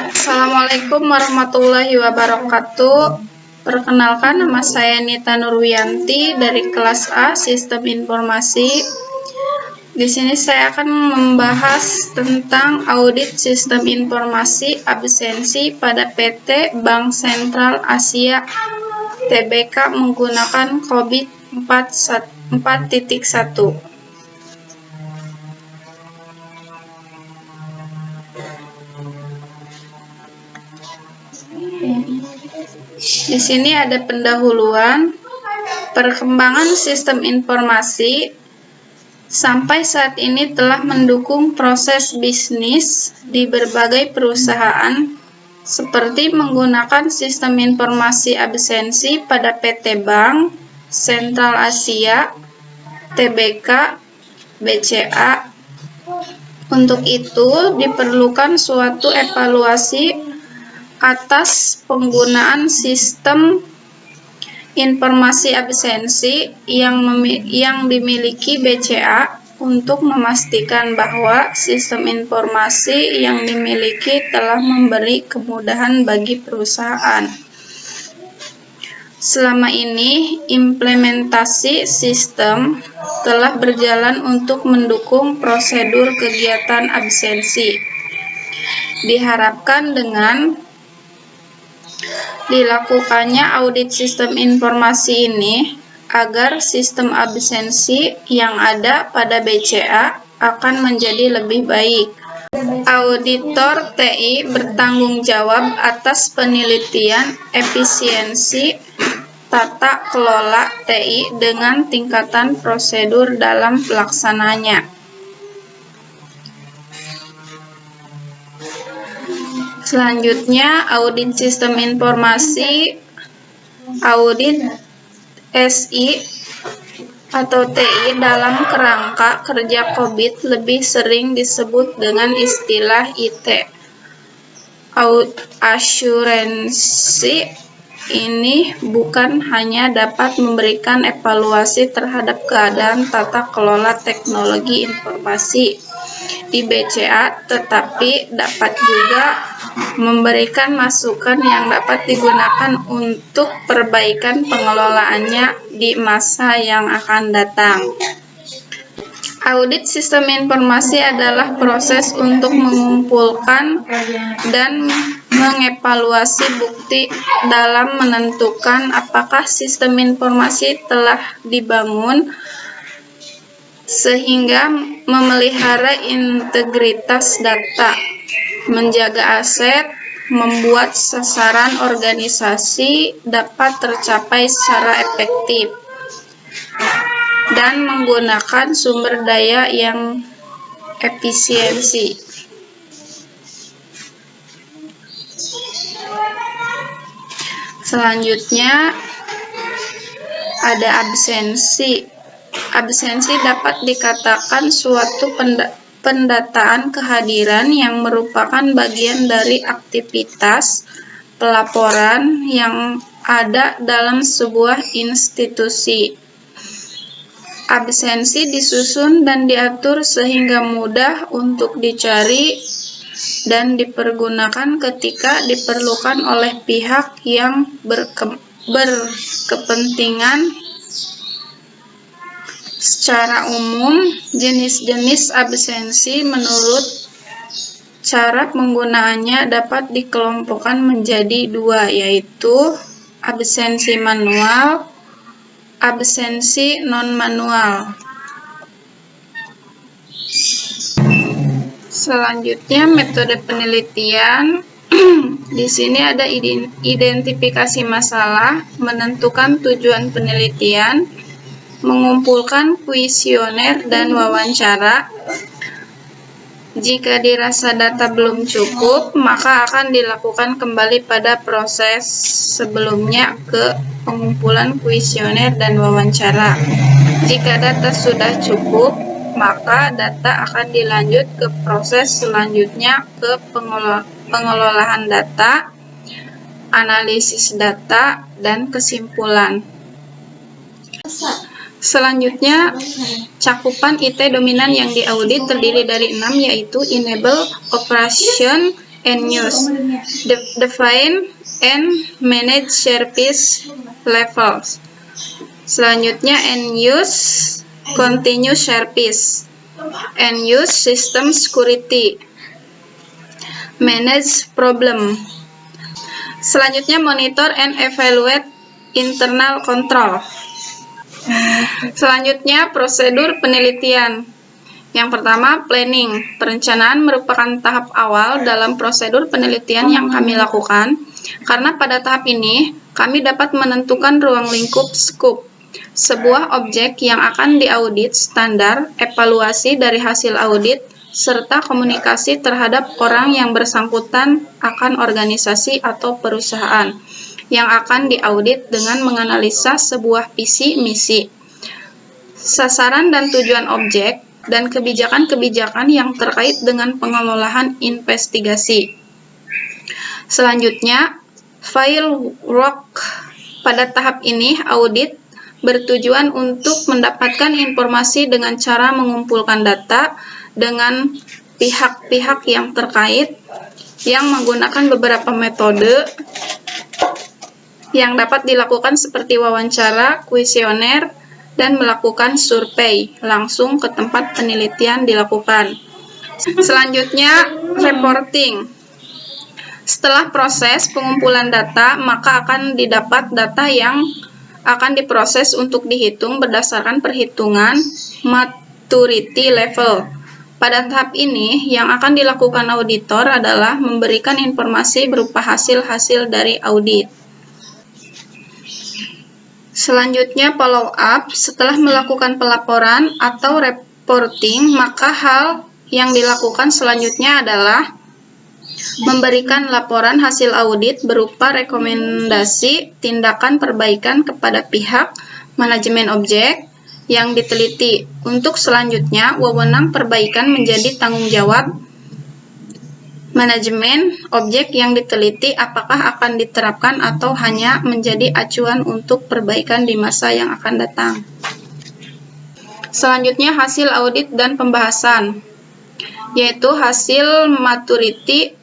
Assalamualaikum warahmatullahi wabarakatuh. Perkenalkan, nama saya Nita Nurwiyanti dari kelas A Sistem Informasi. Di sini saya akan membahas tentang audit sistem informasi absensi pada PT Bank Sentral Asia Tbk menggunakan COVID 4.1. Di sini ada pendahuluan perkembangan sistem informasi sampai saat ini telah mendukung proses bisnis di berbagai perusahaan seperti menggunakan sistem informasi absensi pada PT Bank Sentral Asia Tbk BCA. Untuk itu diperlukan suatu evaluasi atas penggunaan sistem informasi absensi yang dimiliki BCA untuk memastikan bahwa sistem informasi yang dimiliki telah memberi kemudahan bagi perusahaan. Selama ini, implementasi sistem telah berjalan untuk mendukung prosedur kegiatan absensi. Diharapkan dengan dilakukannya audit sistem informasi ini agar sistem absensi yang ada pada BCA akan menjadi lebih baik. Auditor TI bertanggung jawab atas penelitian efisiensi tata kelola TI dengan tingkatan prosedur dalam pelaksananya. Selanjutnya, audit sistem informasi, audit SI atau TI dalam kerangka kerja COVID lebih sering disebut dengan istilah IT. Asuransi ini bukan hanya dapat memberikan evaluasi terhadap keadaan tata kelola teknologi informasi di BCA, tetapi dapat juga memberikan masukan yang dapat digunakan untuk perbaikan pengelolaannya di masa yang akan datang. Audit sistem informasi adalah proses untuk mengumpulkan dan mengevaluasi bukti dalam menentukan apakah sistem informasi telah dibangun sehingga memelihara integritas data, menjaga aset, membuat sasaran organisasi dapat tercapai secara efektif, dan menggunakan sumber daya yang efisiensi. Selanjutnya ada absensi. Absensi dapat dikatakan suatu pendataan kehadiran yang merupakan bagian dari aktivitas pelaporan yang ada dalam sebuah institusi. Absensi disusun dan diatur sehingga mudah untuk dicari dan dipergunakan ketika diperlukan oleh pihak yang berkepentingan. Secara umum, jenis-jenis absensi menurut cara penggunaannya dapat dikelompokkan menjadi dua, yaitu absensi manual, absensi non-manual. Selanjutnya, metode penelitian. Di sini ada identifikasi masalah, menentukan tujuan penelitian, mengumpulkan kuesioner dan wawancara. Jika dirasa data belum cukup, maka akan dilakukan kembali pada proses sebelumnya ke pengumpulan kuesioner dan wawancara. Jika data sudah cukup, maka data akan dilanjut ke proses selanjutnya ke pengelolaan data, analisis data, dan kesimpulan. Selanjutnya, cakupan IT dominan yang diaudit terdiri dari 6, yaitu Enable, Operation, and use. Define and manage service levels. Selanjutnya and use continuous service. And use system security. Manage problem. Selanjutnya monitor and evaluate internal control. Selanjutnya prosedur penelitian. Yang pertama, planning. Perencanaan merupakan tahap awal dalam prosedur penelitian yang kami lakukan, karena pada tahap ini kami dapat menentukan ruang lingkup scope, sebuah objek yang akan diaudit, standar, evaluasi dari hasil audit, serta komunikasi terhadap orang yang bersangkutan akan organisasi atau perusahaan yang akan diaudit dengan menganalisa sebuah visi misi, sasaran dan tujuan objek, dan kebijakan-kebijakan yang terkait dengan pengelolaan investigasi. Selanjutnya, file work. Pada tahap ini, audit bertujuan untuk mendapatkan informasi dengan cara mengumpulkan data dengan pihak-pihak yang terkait yang menggunakan beberapa metode yang dapat dilakukan seperti wawancara, kuesioner, dan melakukan survei langsung ke tempat penelitian dilakukan. Selanjutnya, reporting. Setelah proses pengumpulan data, maka akan didapat data yang akan diproses untuk dihitung berdasarkan perhitungan maturity level. Pada tahap ini, yang akan dilakukan auditor adalah memberikan informasi berupa hasil-hasil dari audit. Selanjutnya, follow up. Setelah melakukan pelaporan atau reporting, maka hal yang dilakukan selanjutnya adalah memberikan laporan hasil audit berupa rekomendasi tindakan perbaikan kepada pihak manajemen objek yang diteliti. Untuk selanjutnya, wewenang perbaikan menjadi tanggung jawab manajemen objek yang diteliti, apakah akan diterapkan atau hanya menjadi acuan untuk perbaikan di masa yang akan datang. Selanjutnya, hasil audit dan pembahasan, yaitu hasil maturity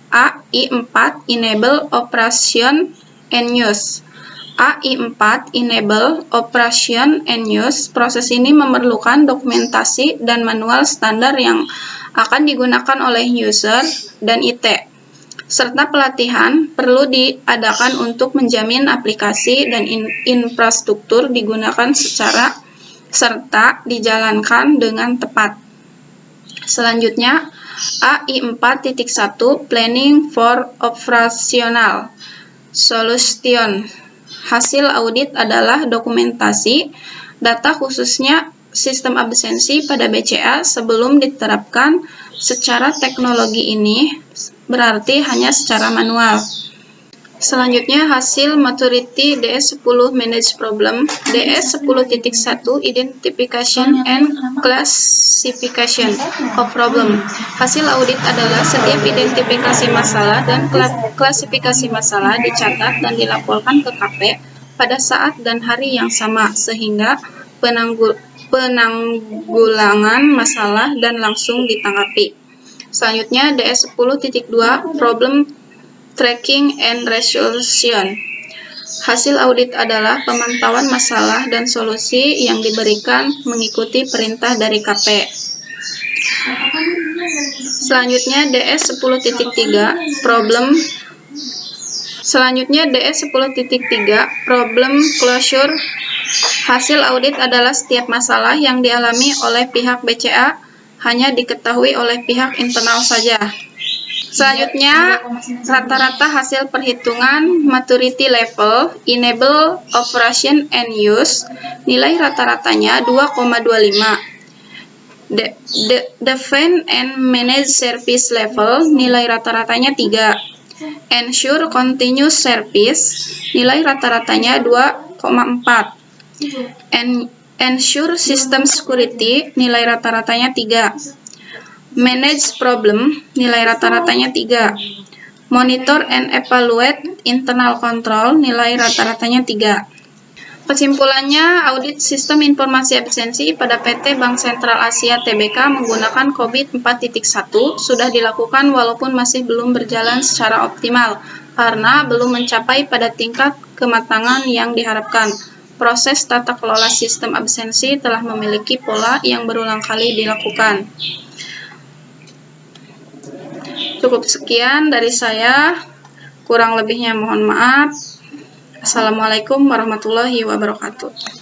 AI4 Enable Operation and Use. AI4 Enable Operation and Use. Proses ini memerlukan dokumentasi dan manual standar yang akan digunakan oleh user dan IT, serta pelatihan perlu diadakan untuk menjamin aplikasi dan infrastruktur digunakan secara serta dijalankan dengan tepat. Selanjutnya, AI4.1 Planning for Operational Solution. Hasil audit adalah dokumentasi data khususnya sistem absensi pada BCA sebelum diterapkan secara teknologi ini, berarti hanya secara manual. Selanjutnya, hasil maturity DS10 Manage Problem. DS10.1 Identification and Classification of Problem. Hasil audit adalah setiap identifikasi masalah dan klasifikasi masalah dicatat dan dilaporkan ke KP pada saat dan hari yang sama, sehingga penanggulangan masalah dan langsung ditanggapi. Selanjutnya, DS10.2 Problem Tracking and Resolution. Hasil audit adalah pemantauan masalah dan solusi yang diberikan mengikuti perintah dari KP. Selanjutnya, DS10.3 Problem Closure. Hasil audit adalah setiap masalah yang dialami oleh pihak BCA hanya diketahui oleh pihak internal saja. Selanjutnya, rata-rata hasil perhitungan maturity level Enable Operation and Use. Nilai rata-ratanya 2,25. Define and Manage Service Level. Nilai rata-ratanya 3. Ensure Continuous Service. Nilai rata-ratanya 2,4. Ensure System Security. Nilai rata-ratanya 3. Manage Problem, nilai rata-ratanya 3. Monitor and Evaluate Internal Control, nilai rata-ratanya 3. Kesimpulannya, audit sistem informasi absensi pada PT Bank Sentral Asia Tbk menggunakan COVID 4.1 sudah dilakukan walaupun masih belum berjalan secara optimal karena belum mencapai pada tingkat kematangan yang diharapkan. Proses tata kelola sistem absensi telah memiliki pola yang berulang kali dilakukan. Cukup sekian dari saya, kurang lebihnya mohon maaf. Assalamualaikum warahmatullahi wabarakatuh.